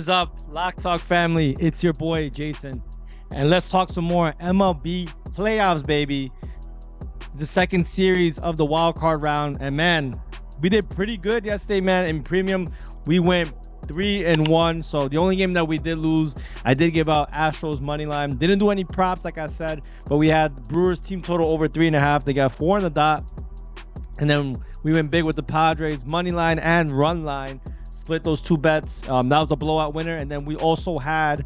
is up, Lock Talk family? It's your boy Jason, and let's talk some more MLB playoffs, baby. It's the second series of the wild card round, and man, we did pretty good yesterday, man. In premium, we went 3-1. So the only game that we did lose, I did give out Astros money line. Didn't do any props, like I said, but we had Brewers team total over 3.5. They got 4 on the dot, and then we went big with the Padres money line and run line. Split those two bets. That was the blowout winner. And then we also had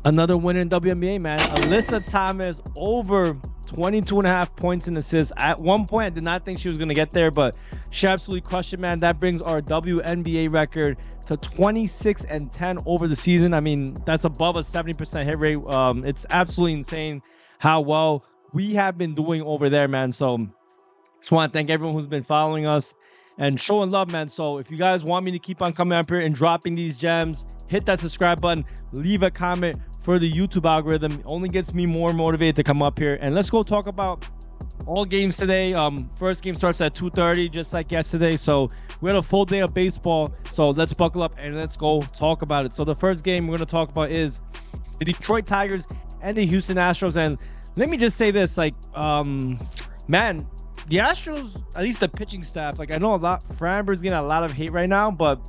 another winner in WNBA, man. Alyssa Thomas over 22.5 points and assists. At one point, I did not think she was going to get there, but she absolutely crushed it, man. That brings our WNBA record to 26-10 over the season. I mean, that's above a 70% hit rate. It's absolutely insane how well we have been doing over there, man. So just want to thank everyone who's been following us and showing love, man. So if you guys want me to keep on coming up here and dropping these gems, hit that subscribe button, leave a comment for the YouTube algorithm. It only gets me more motivated to come up here. And let's go talk about all games today. First game starts at 2:30, just like yesterday. So we had a full day of baseball. So let's buckle up and let's go talk about it. So the first game we're going to talk about is the Detroit Tigers and the Houston Astros. And let me just say this, like, man, the Astros, at least the pitching staff, like, I know Framber's getting a lot of hate right now, but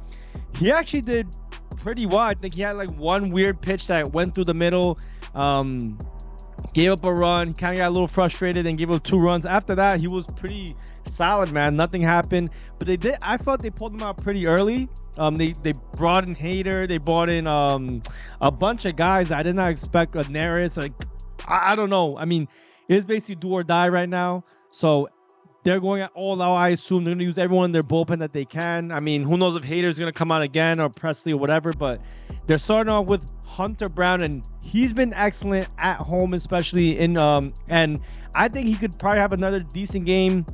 he actually did pretty well. I think he had like one weird pitch that went through the middle, gave up a run, kind of got a little frustrated and gave up 2 runs. After that, he was pretty solid, man. Nothing happened, but I felt they pulled him out pretty early. They brought in Hader, they brought in a bunch of guys that I did not expect. Neris, like, I don't know. I mean, it's basically do or die right now. So they're going at all out. I assume they're going to use everyone in their bullpen that they can. I mean, who knows if Hader's going to come out again or Presley or whatever, but they're starting off with Hunter Brown, and he's been excellent at home, especially in and I think he could probably have another decent game.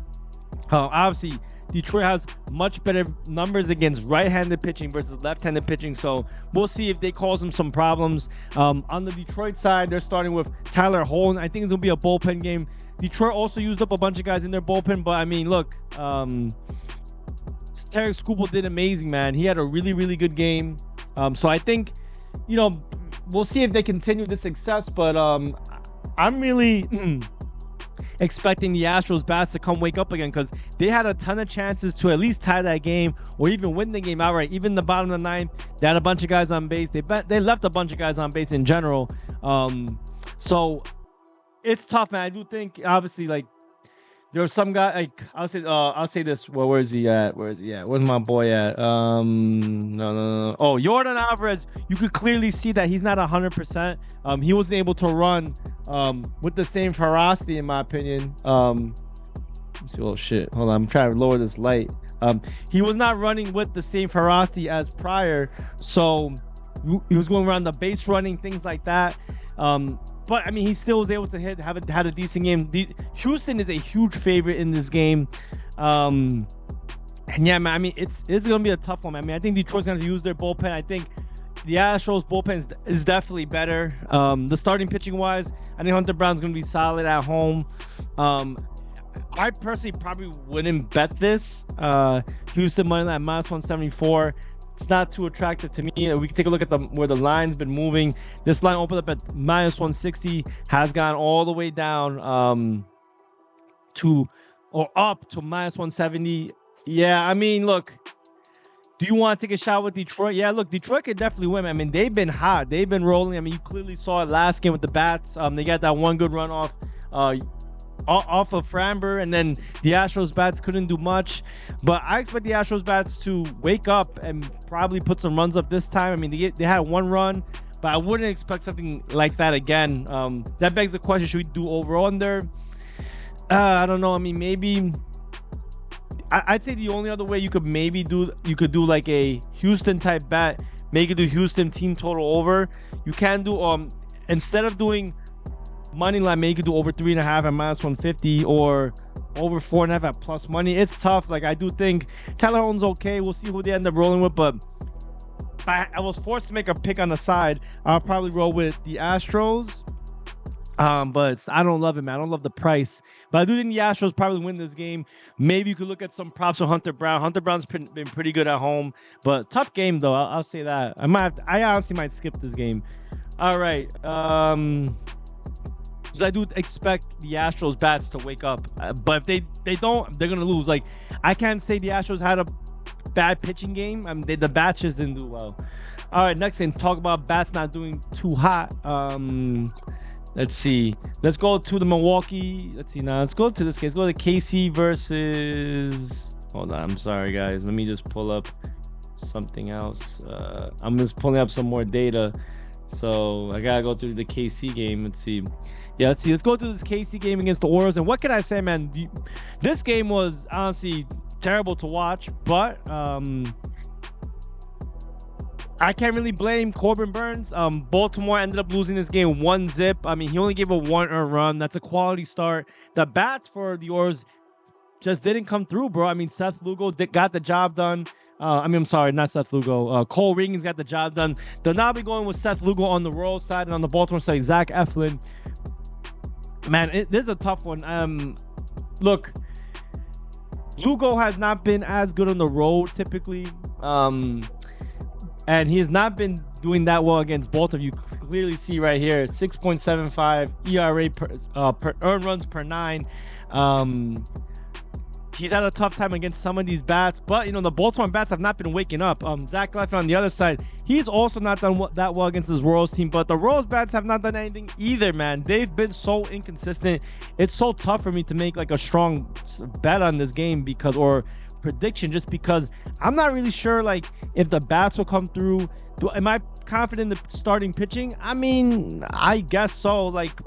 Obviously, Detroit has much better numbers against right-handed pitching versus left-handed pitching, so we'll see if they cause them some problems. On the Detroit side, they're starting with Tyler Holland. I think it's going to be a bullpen game. Detroit also used up a bunch of guys in their bullpen, but I mean, look, Tarek Skubal did amazing, man. He had a really, really good game. So I think, you know, we'll see if they continue this success, but I'm really expecting the Astros bats to come wake up again, because they had a ton of chances to at least tie that game or even win the game outright. Even the bottom of the 9th, they had a bunch of guys on base. They left a bunch of guys on base in general. So it's tough, man. I do think, obviously, like, there are some guy, like, I'll say this. Well, where is he at? Where's my boy at? No. Oh, Jordan Alvarez. You could clearly see that he's not 100%. He wasn't able to run with the same ferocity, in my opinion. Let's see. Oh shit. Hold on. I'm trying to lower this light. He was not running with the same ferocity as prior. So he was going around the base running, things like that. But I mean, he still was able to had a decent game. Houston is a huge favorite in this game. And yeah, man, I mean, it's gonna be a tough one. I mean, I think Detroit's gonna have to use their bullpen. I think the Astros bullpen is definitely better. The starting pitching wise, I think Hunter Brown's gonna be solid at home. I personally probably wouldn't bet this. Houston money line at -174. It's not too attractive to me. We can take a look at where the line's been moving. This line opened up at -160, has gone all the way down up to -170. Yeah, I mean, look, do you want to take a shot with Detroit? Yeah, look, Detroit could definitely win. I mean, they've been hot. They've been rolling. I mean, you clearly saw it last game with the bats. They got that one good run off of Framber, and then the Astros bats couldn't do much. But I expect the Astros bats to wake up and probably put some runs up this time. I mean, they had 1 run, but I wouldn't expect something like that again. That begs the question, should we do over or under? I don't know. I mean, maybe I'd say the only other way you could do like a Houston type bet, make it do Houston team total over. You can do instead of doing money line, maybe you could do over 3.5 at -150 or over 4.5 at plus money. It's tough. Like, I do think Tyler Holland's okay. We'll see who they end up rolling with, but I was forced to make a pick on the side. I'll probably roll with the Astros. But I don't love it, man. I don't love the price. But I do think the Astros probably win this game. Maybe you could look at some props for Hunter Brown. Hunter Brown's been pretty good at home, but tough game though. I'll say that. I honestly might skip this game. All right. Because I do expect the Astros bats to wake up, but if they don't, they're gonna lose. Like, I can't say the Astros had a bad pitching game. I mean, the bats just didn't do well. All right, next thing, talk about bats not doing too hot. Let's see. Let's go to the Milwaukee. Let's see now. Let's go to this case. Let's go to KC versus. Hold on. I'm sorry, guys. Let me just pull up something else. I'm just pulling up some more data. So I gotta go through the KC game. Let's see. Yeah, let's see. Let's go through this KC game against the Orioles. And what can I say, man? This game was honestly terrible to watch, but I can't really blame Corbin Burns. Baltimore ended up losing this game 1-0. I mean, he only gave a 1 earned run. That's a quality start. The bats for the Orioles just didn't come through, bro. I mean, Seth Lugo got the job done. I'm sorry, not Seth Lugo. Cole Reagans got the job done. They'll now be going with Seth Lugo on the Royals side, and on the Baltimore side, Zach Eflin. Man, this is a tough one. Look, Lugo has not been as good on the road typically. And he has not been doing that well against Baltimore. You clearly see right here, 6.75 ERA per earned runs per 9. He's had a tough time against some of these bats, but the Baltimore bats have not been waking up. Zach Eflin on the other side, he's also not done that well against his Royals team, but the Royals bats have not done anything either, man. They've been so inconsistent. It's so tough for me to make like a strong bet on this game or prediction, just because I'm not really sure like if the bats will come through. Am I confident in the starting pitching? I mean, I guess so. Like,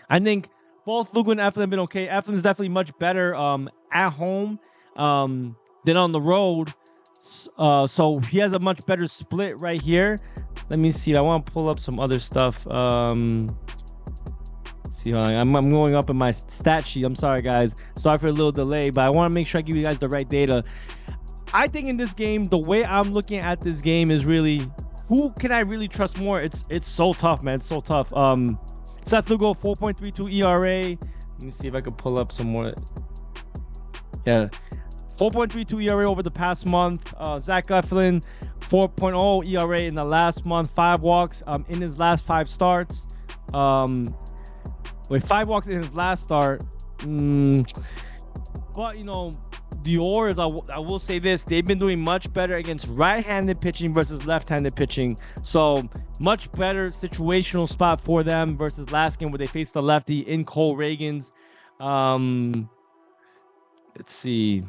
I think both Lugo and Eflin have been okay. Eflin's definitely much better at home than on the road. So he has a much better split right here. Let me see. I want to pull up some other stuff. See, I'm going up in my stat sheet. I'm sorry, guys. Sorry for a little delay, but I want to make sure I give you guys the right data. I think in this game, the way I'm looking at this game is really, who can I really trust more? It's so tough, man. It's so tough. Seth Lugo, 4.32 ERA. Let me see if I can pull up some more. Yeah, 4.32 ERA over the past month. Zach Eflin, 4.0 ERA in the last month. 5 walks in his last 5 starts. With 5 walks in his last start. But the Orioles, I will say this, they've been doing much better against right-handed pitching versus left-handed pitching. So much better situational spot for them versus last game where they faced the lefty in Cole Reagans. Let's see.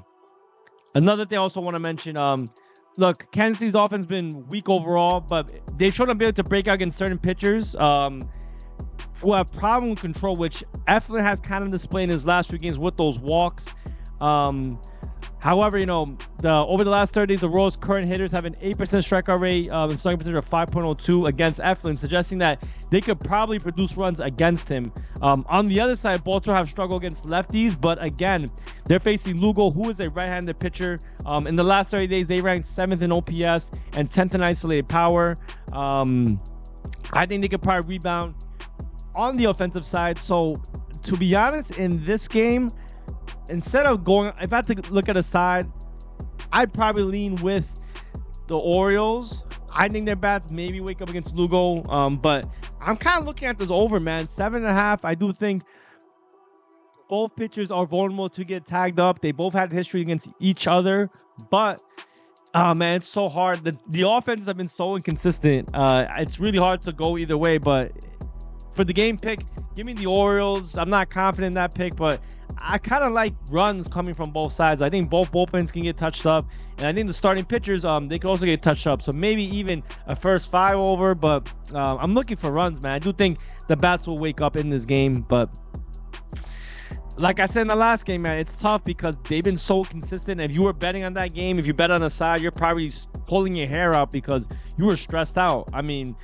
Another thing I also want to mention, look, Kansas City's offense has been weak overall, but they've shown ability to break out against certain pitchers who have problem with control, which Eflin has kind of displayed in his last few games with those walks. However, over the last 30 days, the Royals' current hitters have an 8% strikeout rate and slugging percentage of 5.02 against Eflin, suggesting that they could probably produce runs against him. On the other side, Baltimore have struggled against lefties, but again, they're facing Lugo, who is a right-handed pitcher. In the last 30 days, they ranked 7th in OPS and 10th in isolated power. I think they could probably rebound on the offensive side. So, to be honest, in this game, instead of going, if I had to look at a side, I'd probably lean with the Orioles. I think their bats maybe wake up against Lugo, but I'm kind of looking at this over, man. 7.5. I do think both pitchers are vulnerable to get tagged up. They both had history against each other, but man, it's so hard. The offenses have been so inconsistent. It's really hard to go either way, but for the game pick, give me the Orioles. I'm not confident in that pick, but I kind of like runs coming from both sides. I think both bullpens can get touched up, and I think the starting pitchers, they can also get touched up. So maybe even a first 5 over, but I'm looking for runs, man. I do think the bats will wake up in this game, but like I said in the last game, man, it's tough because they've been so consistent. If you were betting on that game, if you bet on the side, you're probably pulling your hair out because you were stressed out. I mean,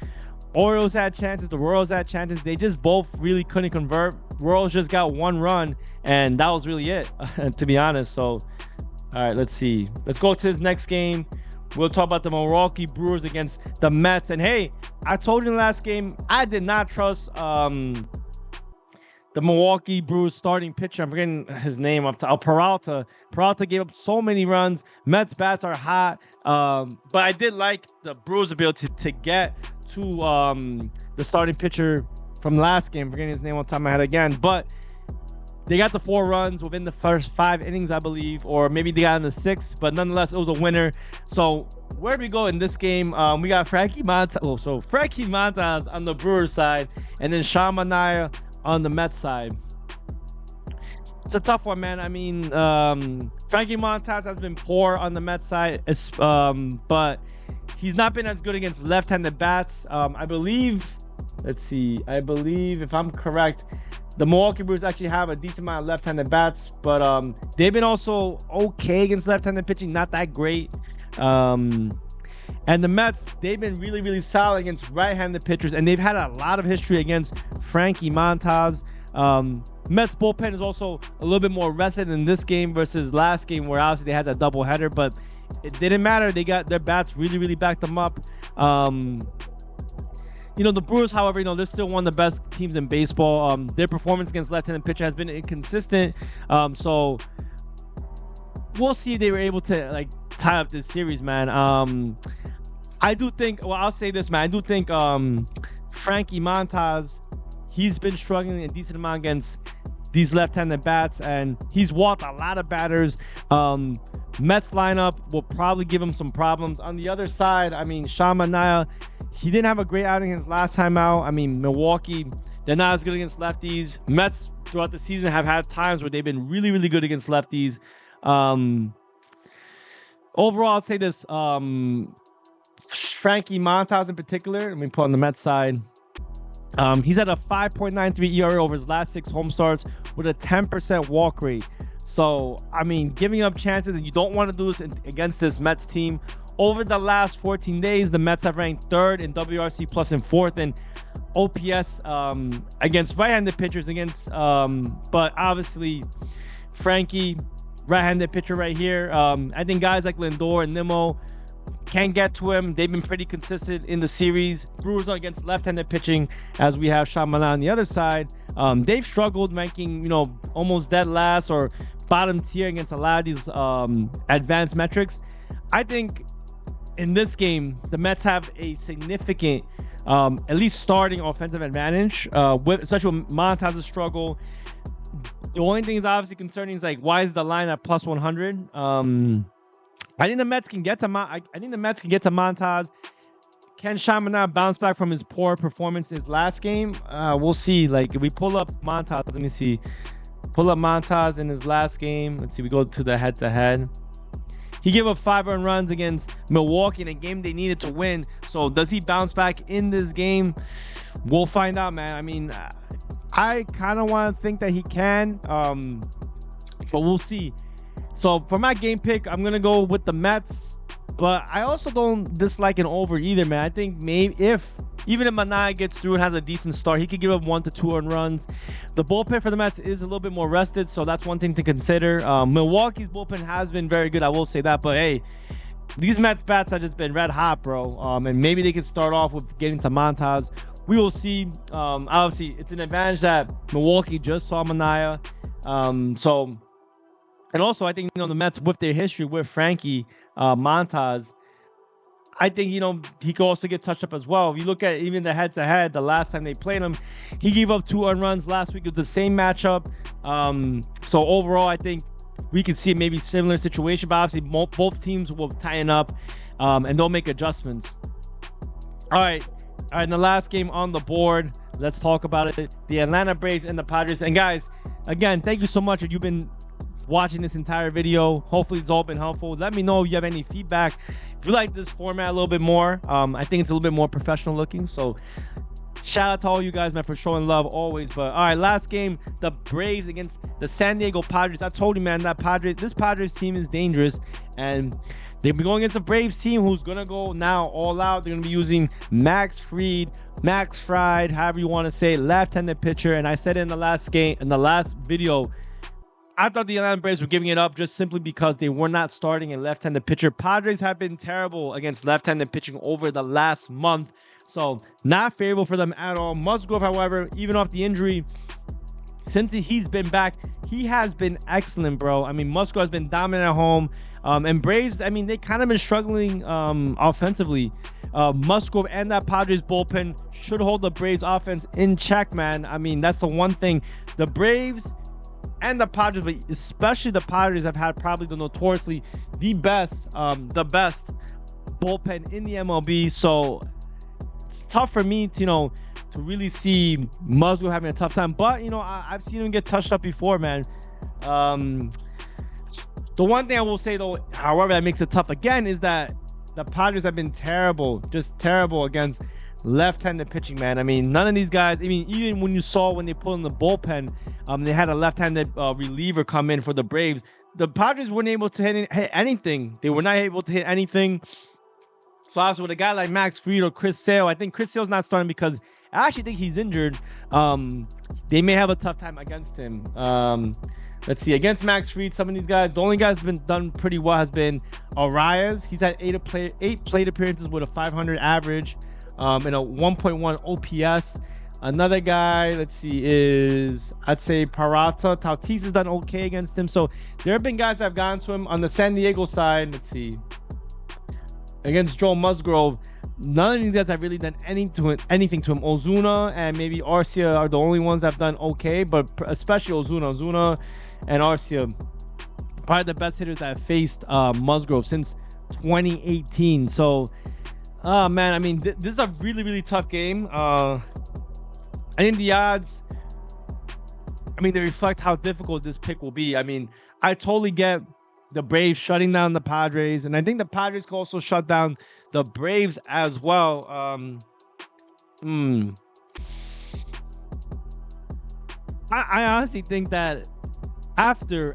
Orioles had chances, the Royals had chances. They just both really couldn't convert. Royals just got 1 run, and that was really it, to be honest. So, all right, let's see. Let's go to this next game. We'll talk about the Milwaukee Brewers against the Mets. And hey, I told you in the last game, I did not trust the Milwaukee Brewers starting pitcher, I'm forgetting his name, Peralta. Peralta gave up so many runs. Mets bats are hot. But I did like the Brewers' ability to get to the starting pitcher from last game. I'm forgetting his name on top of my head again. But they got the 4 runs within the first 5 innings, I believe, or maybe they got in the 6th, but nonetheless, it was a winner. So where do we go in this game? We got Frankie Montas. Frankie Montas on the Brewers side, and then Sean Manaea on the Mets side. It's a tough one, man. I mean, Frankie Montas has been poor on the Mets side, but he's not been as good against left-handed bats. I believe if I'm correct, the Milwaukee Brewers actually have a decent amount of left-handed bats, but they've been also okay against left-handed pitching, not that great. And the Mets, they've been really, really solid against right-handed pitchers, and they've had a lot of history against Frankie Montas. Mets bullpen is also a little bit more rested in this game versus last game, where obviously they had that doubleheader, but it didn't matter. They got their bats really, really backed them up. The Brewers, however, they're still one of the best teams in baseball. Their performance against left-handed pitcher has been inconsistent. So we'll see if they were able to tie up this series, man. I do think, I'll say this, man. I do think Frankie Montas, he's been struggling a decent amount against these left-handed bats, and he's walked a lot of batters. Mets lineup will probably give him some problems. On the other side, I mean, Sean Manaea, he didn't have a great outing his last time out. I mean, Milwaukee, they're not as good against lefties. Mets throughout the season have had times where they've been really, really good against lefties. Overall, I'd say this. Frankie Montas in particular, let me put on the Mets side. He's at a 5.93 ERA over his last 6 home starts with a 10% walk rate. So, I mean, giving up chances, and you don't want to do this against this Mets team. Over the last 14 days, the Mets have ranked 3rd in WRC plus and 4th in OPS against right-handed pitchers. But obviously, Frankie, right-handed pitcher right here. I think guys like Lindor and Nimmo can get to him. They've been pretty consistent in the series. Brewers are against left-handed pitching, as we have Sean Manaea on the other side. They've struggled, ranking almost dead last or bottom tier against a lot of these advanced metrics. I think in this game, the Mets have a significant, at least starting offensive advantage, especially with Montas' struggle. The only thing is obviously concerning is why is the line at plus 100? I think the Mets can get to Montas. Can Sean Manaea bounce back from his poor performance in his last game? We'll see. If we pull up Montas, let me see. Pull up Montas in his last game. Let's see. We go to the head-to-head. He gave up 5 earned runs against Milwaukee in a game they needed to win. So does he bounce back in this game? We'll find out, man. I mean, I kind of want to think that he can, but we'll see. So for my game pick, I'm going to go with the Mets, but I also don't dislike an over either, man. I think maybe even if Manaea gets through and has a decent start, he could give up 1 to 2 earned runs. The bullpen for the Mets is a little bit more rested, so that's one thing to consider. Milwaukee's bullpen has been very good, I will say that, but hey, these Mets bats have just been red hot, bro. And maybe they can start off with getting to Montas. We will see. Obviously, it's an advantage that Milwaukee just saw Manaea. And also, I think, the Mets, with their history with Frankie Montas, I think, he could also get touched up as well. If you look at even the head-to-head, the last time they played him, he gave up 2 earned runs last week. It was the same matchup. So overall, I think we could see maybe similar situation, but obviously both teams will tighten up and they'll make adjustments. All right, in the last game on the board, let's talk about it. The Atlanta Braves and the Padres. And guys, again, thank you so much if you've been watching this entire video. Hopefully it's all been helpful. Let me know if you have any feedback. If you like this format a little bit more, I think it's a little bit more professional looking. So shout out to all you guys, man, for showing love always. But all right, last game, the Braves against the San Diego Padres. I told you, man, this Padres team is dangerous, and they've been going against a Braves team who's gonna go now all out. They're gonna be using Max Fried, however you want to say, left-handed pitcher. And I said in the last video, I thought the Atlanta Braves were giving it up just simply because they were not starting a left-handed pitcher. Padres have been terrible against left-handed pitching over the last month, so not favorable for them at all. Musgrove, however, even off the injury, since he's been back, he has been excellent, bro. I mean, Musgrove has been dominant at home. And Braves, I mean, they kind of been struggling offensively. Musgrove and that Padres bullpen should hold the Braves offense in check, man. I mean, that's the one thing. The Braves and the Padres, but especially the Padres, have had probably the notoriously the best bullpen in the MLB. So it's tough for me to, to really see Musgrove having a tough time. But, I've seen him get touched up before, man. The one thing I will say, though, however, that makes it tough again, is that the Padres have been terrible, just terrible against left-handed pitching, man. I mean, none of these guys, I mean, even when you saw when they put in the bullpen, they had a left-handed reliever come in for the Braves. The Padres weren't able to hit anything. They were not able to hit anything. So obviously with a guy like Max Fried or Chris Sale, I think Chris Sale's not starting because I actually think he's injured. They may have a tough time against him. Let's see, against Max Fried, some of these guys, the only guy that's been done pretty well has been Arias. He's had eight plate appearances with a 500 average and a 1.1 OPS. Another guy, let's see, is, I'd say, Parata. Tatis has done okay against him. So there have been guys that have gone to him. On the San Diego side, let's see, against Joe Musgrove, none of these guys have really done anything to him. Ozuna and maybe Arcia are the only ones that have done okay, but especially Ozuna and Arcia, probably the best hitters that have faced Musgrove since 2018. So, man, I mean, this is a really, really tough game. I think the odds, I mean, they reflect how difficult this pick will be. I mean, I totally get the Braves shutting down the Padres, and I think the Padres can also shut down the Braves as well. I honestly think that after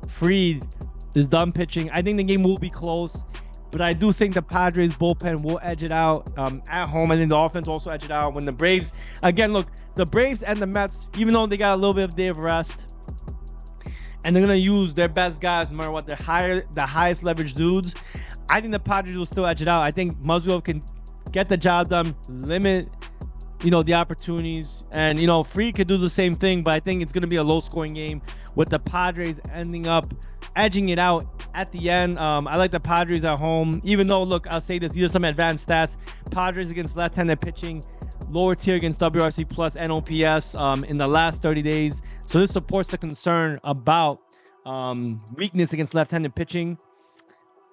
Fried is done pitching, I think the game will be close. But I do think the Padres bullpen will edge it out at home. I think the offense will also edge it out when the Braves, again, look, the Braves and the Mets, even though they got a little bit of day of rest, and they're going to use their best guys no matter what, the highest leverage dudes, I think the Padres will still edge it out. I think Musgrove can get the job done, limit, the opportunities. And, Fried could do the same thing, but I think it's going to be a low-scoring game with the Padres ending up edging it out at the end. I like the Padres at home, even though, look, I'll say this, these are some advanced stats. Padres against left-handed pitching, lower tier against WRC plus and OPS in the last 30 days. So this supports the concern about weakness against left-handed pitching.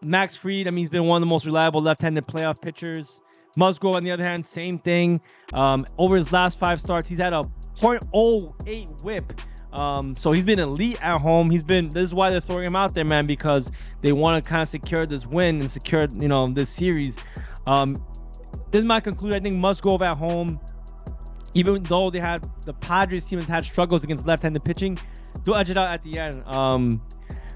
Max Fried, I mean, he's been one of the most reliable left-handed playoff pitchers. Musgrove, on the other hand, same thing. Over his last 5 starts, he's had a .08 whip. So he's been elite at home. This is why they're throwing him out there, man, because they want to kind of secure this win and secure, this series. This might conclude, I think, Musgrove at home, even though the Padres team has had struggles against left-handed pitching, they'll edge it out at the end.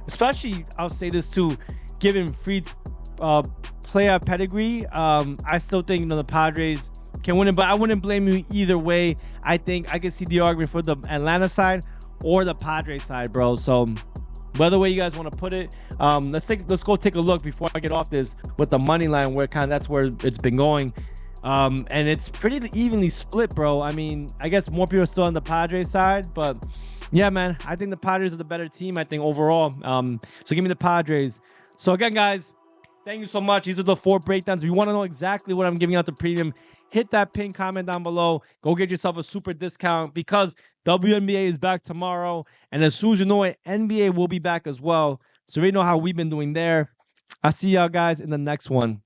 Especially, I'll say this too, given Fried's playoff pedigree, I still think the Padres can win it, but I wouldn't blame you either way. I think I can see the argument for the Atlanta side or the Padres side, bro. So whether way you guys want to put it, let's go take a look before I get off this with the money line, where that's where it's been going. And it's pretty evenly split, bro. I mean, I guess more people are still on the Padres side, but yeah, man, I think the Padres are the better team, I think, overall. So give me the Padres. So again, guys, thank you so much. These are the 4 breakdowns. If you want to know exactly what I'm giving out the premium, hit that pin comment down below. Go get yourself a super discount because WNBA is back tomorrow. And as soon as you know it, NBA will be back as well. So you know how we've been doing there. I'll see y'all guys in the next one.